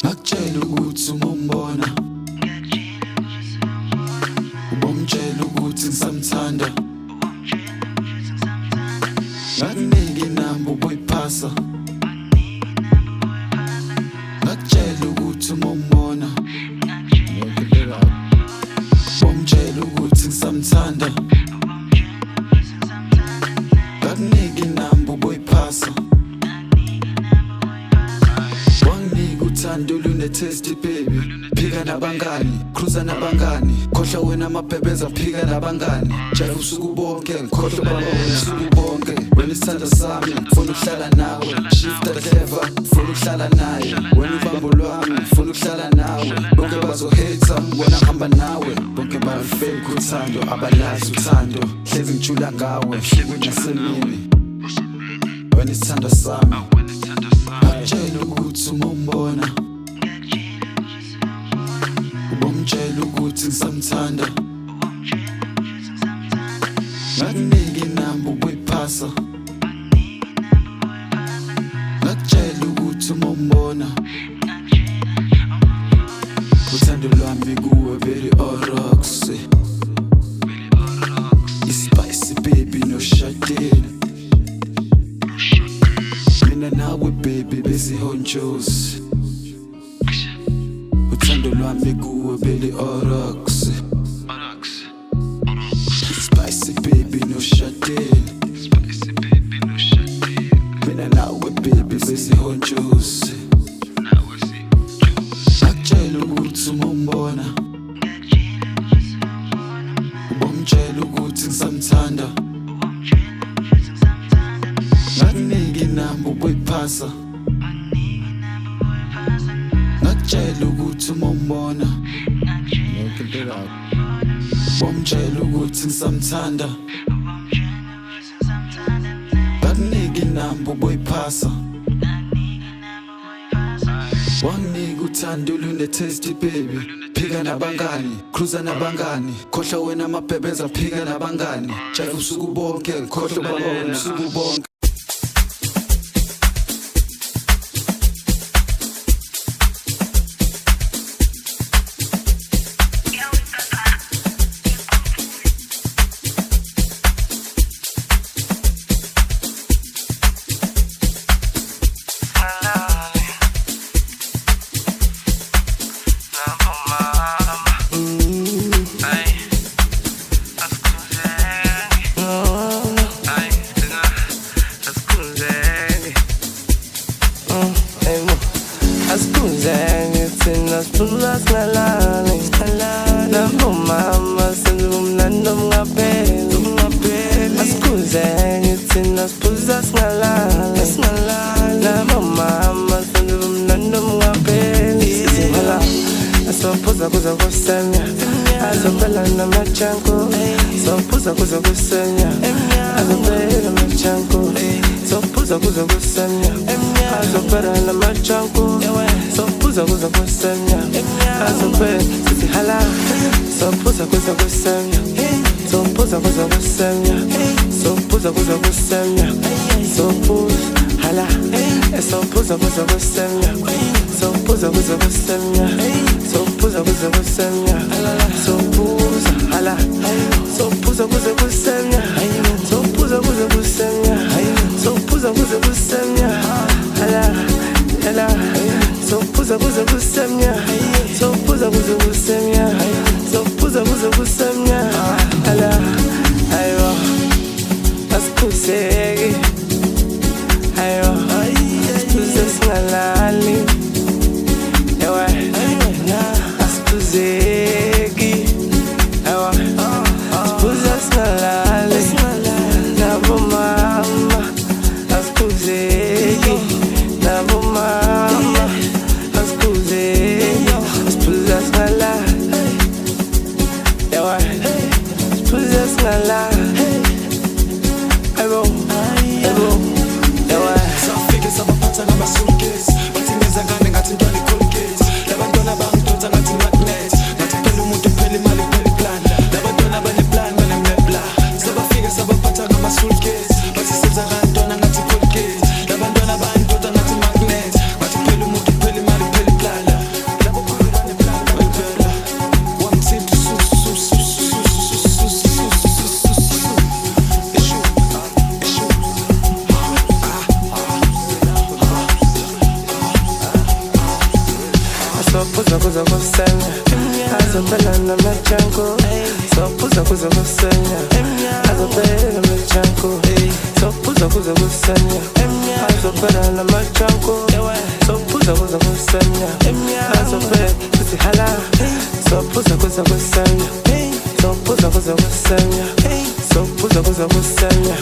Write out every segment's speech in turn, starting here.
ngakutshela ukuthi uma umbona ubomtshela ukuthi ngisamthanda, ngakunika inamba ubuyiphasa, ngakutshela ukuthi uma umbona ubomtshela ukuthi ngisamthanda, ngakunika inamba ubuyiphasa, wanginika uthando lune-taste baby. Phika nabangani, cruisa nabangani, khohlwa wena amabhebeza, phika nabangani, jala usuku bonke, ngikhohlwa baba wena usuku bonke. Wena isithando sami, ngifuna ukuhlala nawe, shifta clever, ngifuna ukuhlala naye. Wena ubambo lwami, ngifuna ukuhlala nawe, bonke bazohater, wena ngihamba nawe, bonke bayalifake uthando, abalazi uthando, hlezi ngijula ngawe, ebusuku nasemini. Wena isithando sami, ngakutshela ukuthi uma umbona ubomtshela ukuthi ngisamthanda, ngakunika inamba ubuyiphasa, ngakutshela ukuthi uma umbona uthando lwami kuwe very orox, ispicy baby noshadeni, mina nawe baby bezihonjozi, uthando lwami kuwe very orox, spicy baby noshadeni, mina nawe baby bezihonjozi, ngakutshela ukuthi uma umbona ubomtshela ukuthi ngisamthanda, ngakunika inamba ubuyiphasa, ngakutshela ukuthi uma umbona ubomtshela ukuthi ngisamthanda, ngakunika inamba ubuyiphasa, wanginika uthando lune-taste baby. Phika nabangani, cruisa nabangani, khohlwa wena amabhebeza, phika nabangani, jala usuku bonke, ngikhohlwa baba wena usuku bonke. Plana kuza kusenya azobela namachanko sopuza kuza kusenya azobela namachanko sopuza kuza kusenya azobela namachanko sopuza kuza kusenya azobela kuthi hala sopuza kuza kusenya sopuza kuza kusenya sopuza kuza kusenya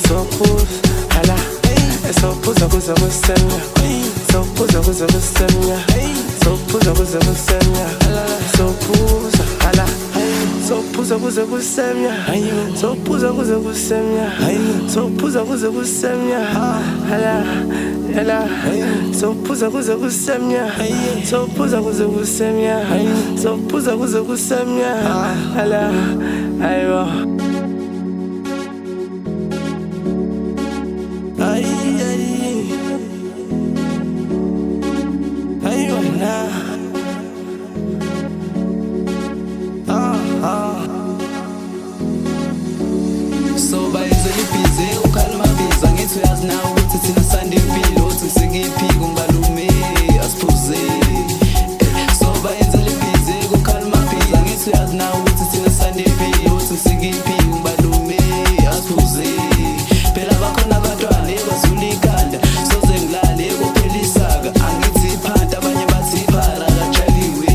sopuza hala sopuza kuza kusenya sopuza kuza kusenya sopuza kuza kusenya sopuza hala sopuza kuza kusenya sopuza kuza kusenya sopuza kuza kusenya hala hala sopuza kuza kusenya sopuza kuza kusenya sopuza kuza kusenya hala ayo So bayizela ibhizi ukhala mabiza ngithi uyazi nawe ukuthi thina sanda impilo uthi ngisikiphi kungalume asiphuze so bayizela ibhizi ukhala mabiza ngithi uyazi nawe ukuthi thina sanda impilo uthi ngisikiphi kungalume asiphuze phela bakhona abantwana ebazula ikhanda soze ngilale kophela isaga angithi iphanta abanye bathi iphara kajayiwe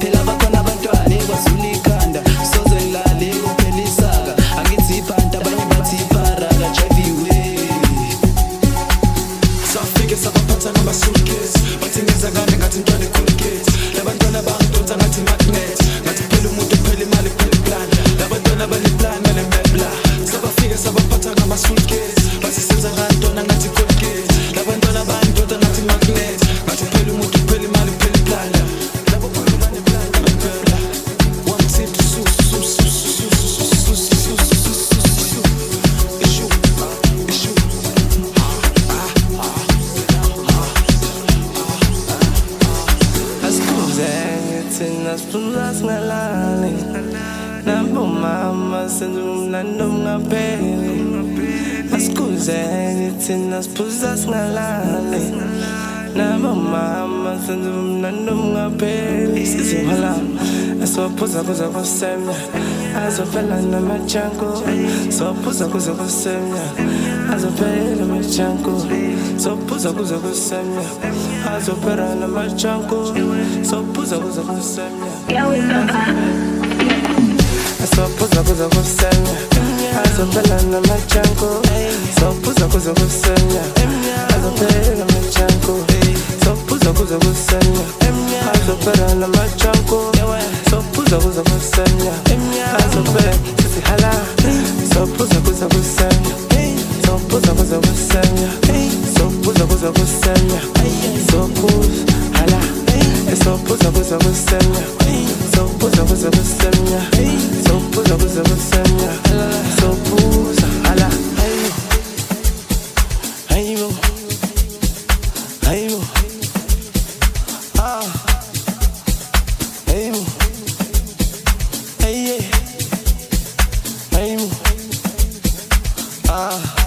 phela bakhona abantwana ebazula ikhanda soze ngilale kophela isaga angithi iphanta abanye bathi iphara kajayiwe safike sabaphatha ngama-suitcase bathi ngenza ngane ngathi ntwana ecolgate labantwana bangidonsa ngathi magnet ngathi phela umuntu phela imali phela iplan labantwana baneplan banemebla sabafike sabaphatha ngama-suitcase bathi senza ngantwana ngathi colgate labantwana bangidonsa ngathi magnet ngathi phela umuntu phela imali phela iplan labo phela baneplan banemebla one tip Nasiphuza singalali nabo mama senza umlando ungapheli asikuzeni thina siphuza singalali nabo mama senza umlando ungapheli sizimhala asophuza kuza kusenya azovela namachanko sophuza kuza kusenya azovela namachanko sophuza kuza kusenya azovela namachanko sophuza kuza kusenya sopuza kuza kusenya azovela namachanko sopuza kuza kusenya azovela namachanko sopuza kuza kusenya azovela namachanko sopuza kuza kusenya azovela kuthi hala sopuza kuza kusenya sopuza kuza kusenya sopuza kuza kusenya sopuza hala sopuza kuza kusenya sopuza kuza kusenya sopuza kuza kusenya sopuza hala ayo ayo ah ayo aye ayo ah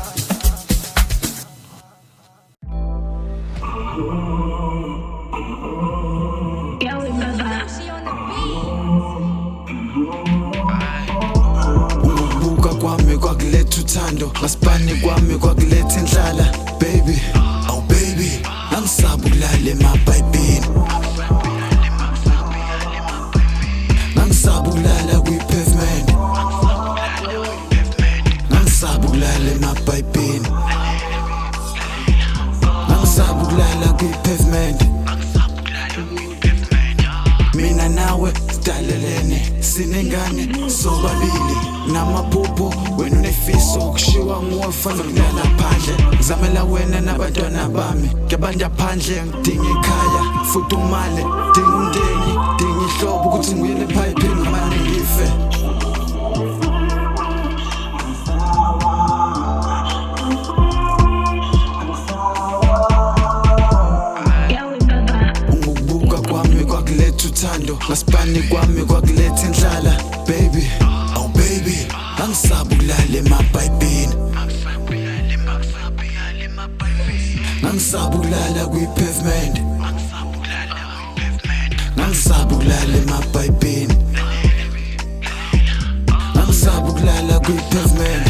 Ukubuka kwami kwakuletha uthando ngasipani kwami kwakuletha inhlala baby oh baby angisabi ukulala emabhayibhini angisabi ukulala kwi-pavement angisabi ukulala emabhayibhini angisabi ukulala kwi-pavement mina nawe sidalelene sinengane sobabili namaphupho wena unefiso kushiwa nguwe fana kulala phandle ngizamela wena nabantwana bami ngiyabanda phandle ngidinga ikhaya futhi umali dinga umndeni dinga ihlobo ukuthi ngiyele ephayiphini ngamane ngife uthando ngasipani kwami kwakuletha inhlala baby oh baby angisabi ukulala emabhayibhini angisabi ukulala kwi-pavement Angisabi ukulala emabhayibhini, angisabi ukulala kwi-pavement,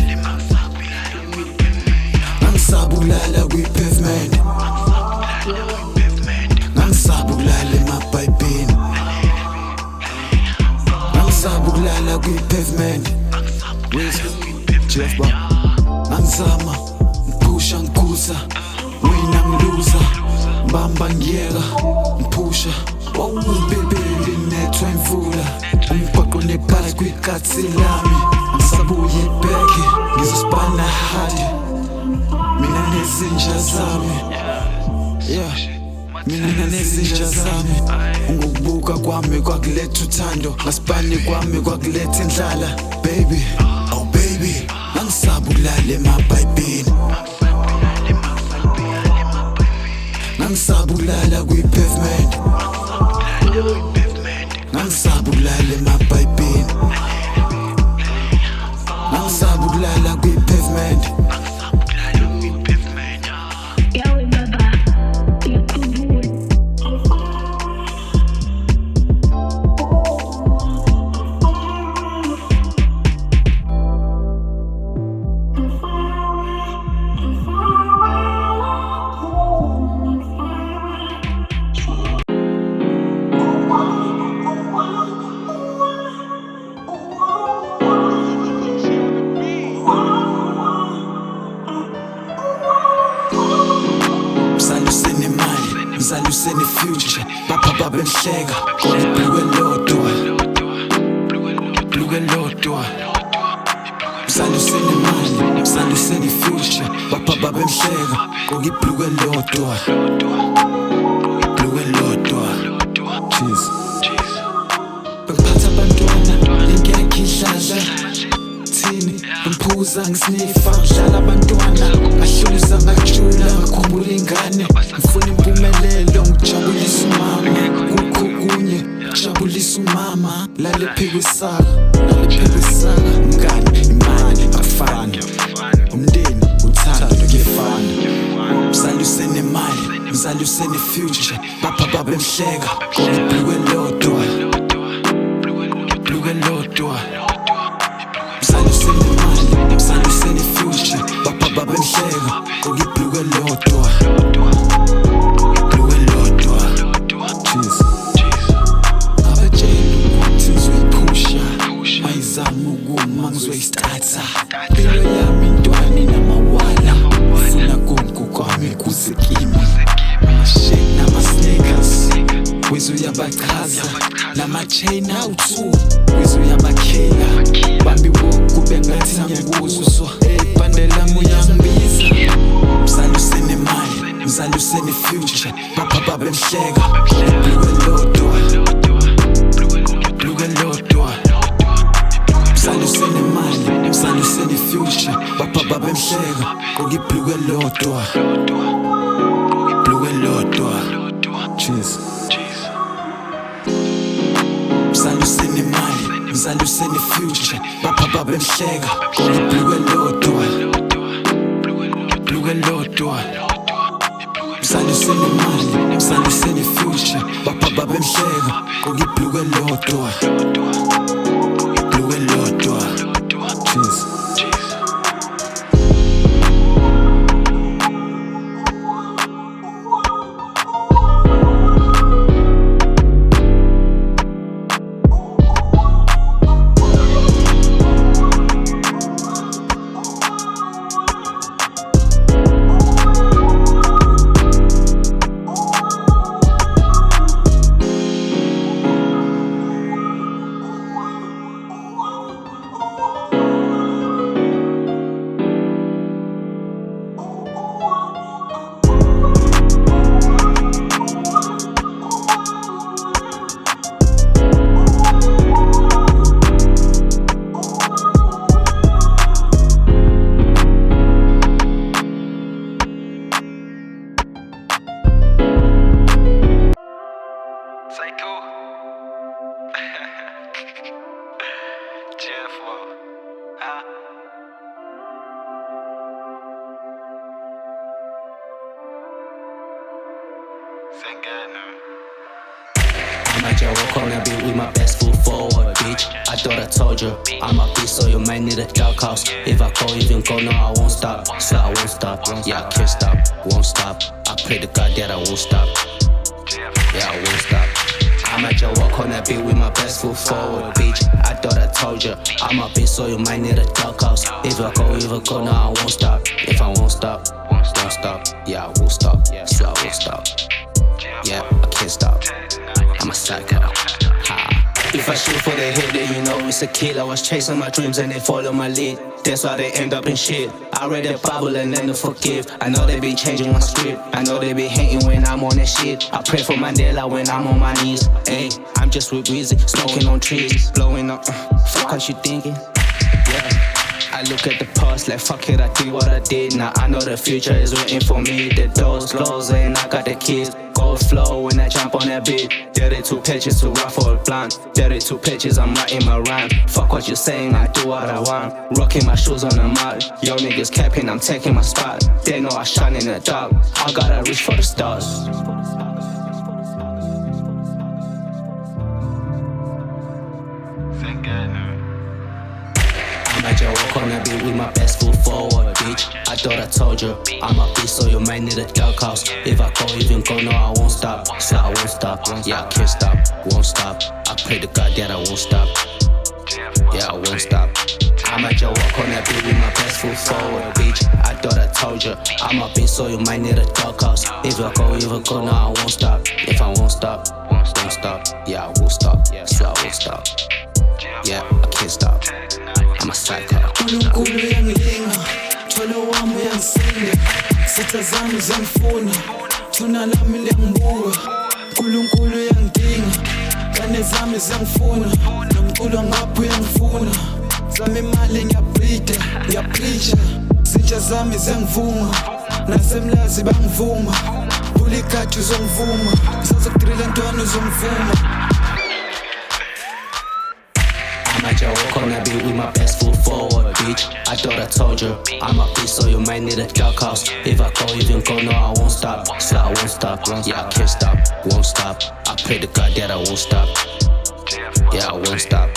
angisabi ukulala kwi-pavement, angisabi ukulala emabhayibhini, angisabi ukulala kwi-pavement. Jeff Bob, angizama, ngiphusha ngikhuza, wina ngiluza, ngibamba ngiyeka, ngiphusha. Wawubebeli nethwa imvula, umgwaqo nephasi kwikhathi lami. Angisabuye back, ngizosibana hard, mina nezinja zami. Yeah, mina nezinja zami. Ungukubuka kwami kwakuletha uthando, ngasibani kwami kwakuletha indlala. Baby, oh baby, angisabi ukulala emabhayibhini, angisabi ukulala kwi-pavement, angisabi ukulala emabhayibhini, angisabi ukulala kwi-pavement. Msaluseni imali, msaluseni future, bapha babemhleka, kona ibhluke lodwa, ibhluke lodwa. Msaluseni imali, msaluseni future, bapha babemhleka, kona ibhluke lodwa, ibhluke lodwa. Cheers. Bengiphatha abantwana, ingekho idlala, thini ngiphuza ngisnifa, ngidlala abantwana, ngahluza ngajula, ngikhumbula ingane, ngifuna impumelelo, ngijabulisa umama, kukho kunye ngijabulisa umama. Lale phikwisaka, lale phikwisaka, ngani imali akufani, umndeni uthando kuyefana. Msaluseni imali, msaluseni future, bapha babemhleka, kona ibhluke lodwa, ibhluke lodwa. Msaluseni imali, msaluseni future, bapha babemhleka, kona ibhluke lodwa, ibhluke lodwa. Cheers. Abatshela ukuthi ngizoyiphusha, mayizama ukuma ngizoyistarta. Impilo yami intwana inamawala, ufuna konke kwami kuzekimi. Amashake nama-sneakers, wize uyabachaza, nama-chain awu-2, wize uyabakhela. Bambi walk kube ngathi ngiyakuzwa, ibhande lami uyangibiza. Msaluseni imali, msaluseni future, bapha babemhleka, ibhluke lodwa, ibhluke lodwa. Msaluseni imali, msaluseni future, bapha babemhleka, kona ibhluke lodwa, ibhluke lodwa. Cheers. Msaluseni imali, msaluseni future, bapha babemhleka, kona ibhluke lodwa, ibhluke lodwa. Msaluseni imali, msaluseni future, bapha babemhleka, kona ibhluke lodwa, ibhluke lodwa. Cheers. just walk on that beat with my best foot forward, bitch. I thought I told you, I'm a beast, so you might need a doghouse. If I go, even go, no, I won't stop. So I won't stop, yeah, I can't stop, won't stop. I pray to God that I won't stop, yeah, I won't stop. I might just walk on that beat with my best foot forward, bitch. I thought I told you, I'm a beast, so you might need a doghouse. If I go, even go, no, I won't stop. If I won't stop, don't stop, yeah, I won't stop, so I won't stop. Yeah, I can't stop. I'm a psycho. Ha. If I shoot for the head, then you know it's a kill. I was chasing my dreams and they follow my lead. That's why they end up in shit. I read the Bible and then to forgive. I know they be changing my script. I know they be hating when I'm on that shit. I pray for Mandela when I'm on my knees. Hey, I'm just with Weezy, smoking on trees, blowing up. Fuck what you thinking? Yeah. I look at the past like fuck it, I did what I did. Now I know the future is waiting for me. The doors close and I got the keys. Gold flow when I jump on that beat. 32 pitches to ruffle a blunt. 32 pitches, I'm writing my rhyme. Fuck what you saying, I do what I want. Rocking my shoes on the mud. Yo niggas capping, I'm taking my spot. They know I shine in the dark. I gotta reach for the stars. I might just walk on that beat with my best foot forward, bitch. I thought I told you, I'm a beast, so you might need a doghouse. If I go, even go, no, I won't stop. So I won't stop, yeah, I can't stop, won't stop. I pray to God that I won't stop, yeah, I won't stop. I might just walk on that beat with my best foot forward, bitch. I thought I told you, I'm a beast, so you might need a doghouse. If I go, even go, no, I won't stop. If I won't stop, don't stop, yeah, I won't stop, so I won't stop. Yeah, I can't stop. I'm a psycho. uNkulunkulu uyangilinga, tholo wami uyangisinda. Sitha zami ziyangifuna, thuna lami liyangibuka. uNkulunkulu uyangidinga, kane zami ziyangifuna. Nomculo ngapha uyangifuna. Zami imali ngiyabhida, ngiyapreacha. Zintsha zami ziyangivuma, nasemlazi bangivuma. Phula ikhathi uzongivuma, ngisazokudrilla ntwana uzongivuma. I might just walk on that beat with my best foot forward, bitch. I thought I told you, I'm a beast, so you might need a doghouse. If I go, even go, no, I won't stop. So I won't stop, yeah, I can't stop, won't stop. I pray to God that I won't stop, yeah, I won't stop.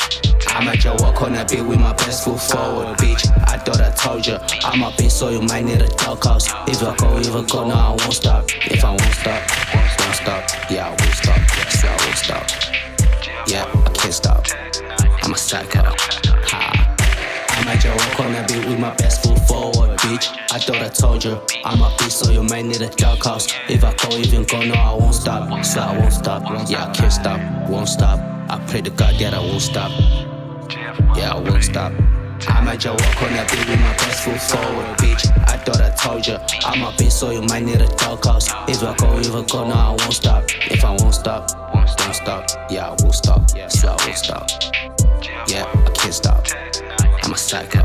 I might just walk on that beat with my best foot forward, bitch. I thought I told you, I'm a beast, so you might need a doghouse. If I go, even go, no, I won't stop. If I won't stop, don't stop, yeah, I won't stop, so I won't stop. Yeah, I can't stop. I'm a psycho. Ha. I might just walk on that beat with my best foot forward, bitch. I thought I told you, I'm a beast, so you might need a doghouse. If I go, even go, no, I won't stop. So I won't stop, yeah, I can't stop, won't stop. I pray to God that I won't stop, yeah, I won't stop. I might just walk on that beat with my best foot forward, bitch. I thought I told you, I'm a beast, so you might need a doghouse. If I go, even go, no, I won't stop. If I won't stop, don't stop, yeah, I won't stop, so I won't stop. Yeah, I can't stop. I'm a psycho.